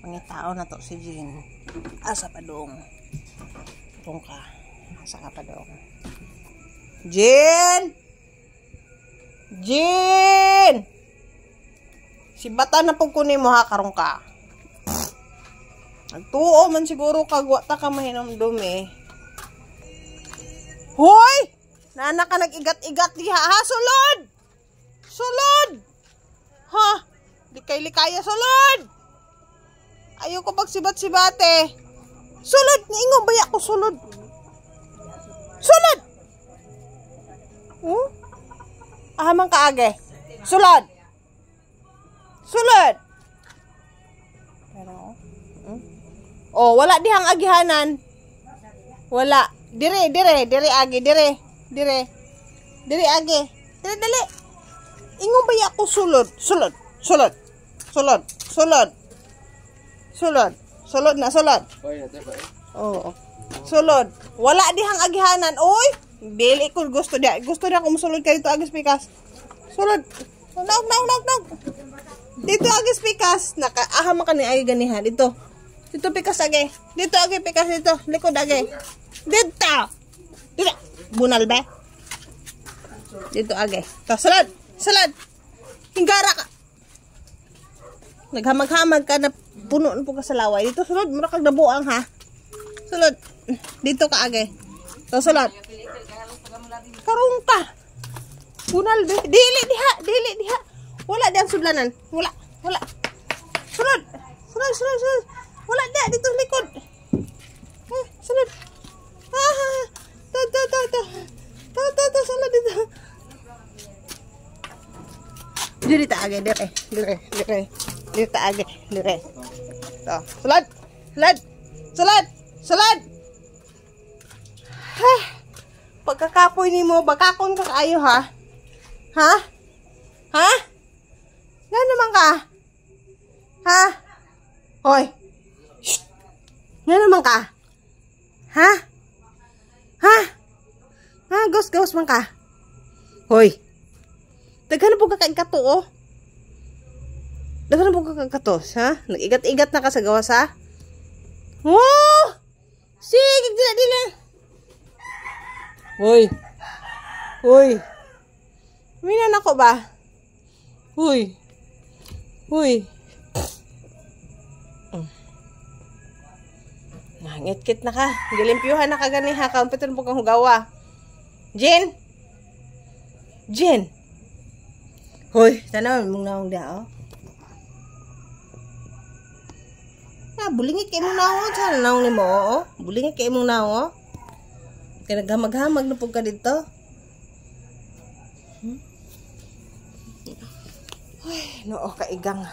Pangitao na to si Jean. Asa pa dong? Turong ka. Asa ka pa dong? Jean! Jean! Si bata na pag kunin mo ha, karong ka. Nagtuo man siguro kagwa ta ka mahinom dumi. Hoy! Nana ka nag-igat-igat diha ha, sulod! Sulod! Ha? Di kay likaya sulod! Ayoko pag sibat-sibate. Sulod! Niingon baya ko sulod. Sulod! Ahamang kaage. Sulod! Sulod! Pero, oh, wala dihang agihanan. Wala. Dire agi, dire agi. Dali. Ingon ba ako sulod? Sulod. Oo. Sulod. Wala dihang agihanan. Oy, dili ko gusto dia ko musulod kay dito agis pikas. Sulod. Nog. Dito agis pikas. Nakaaham ka ni agi ganihan dito. Dito pikas agi. Dito agi pikas dito. Likod agi. Dito. Bunal ba? Dito agi. Sulod. Hinggara ka. Naghamag-hamag ka na puno po ka sa laway. Dito sulod, mura kag nabuang ha. Sulod. Dito ka agi. To sulod. Karong ka. Bunal be. Dili diha. Wala diang sudlanan. Wala. Sulod. Wala dia dito likod. Sulod. Sulod dito. Diri ta agi, dire. Diri ta agi, dire. To, sulod. Ha. Pagkakapoy nimo, bagakon ka kaayo ha. Ha? Ngano man ka? Ha? Hoy. Shh. Ngano man ka? Ha? Ghost man ka? Hoy. Daghan po ka kato, oh. Daghan po ka kato, ha? Nag-igat-igat na ka sa gawas, ha? Oh! Sige, dila. Hoy. Minan ako ba? Hoy. Ngit-kit na ka. Gilimpyuhan na ka gani, ha? Kampiton po kang hugawa. Jean. Hoy, tanaw mong naong dia, oh. Bulingit kay mong naong, sana naong ni mo, oh. Bulingit kay mong naong, oh. Kaya naghamag-hamag na po ka dito. Ay, noo, kaigang.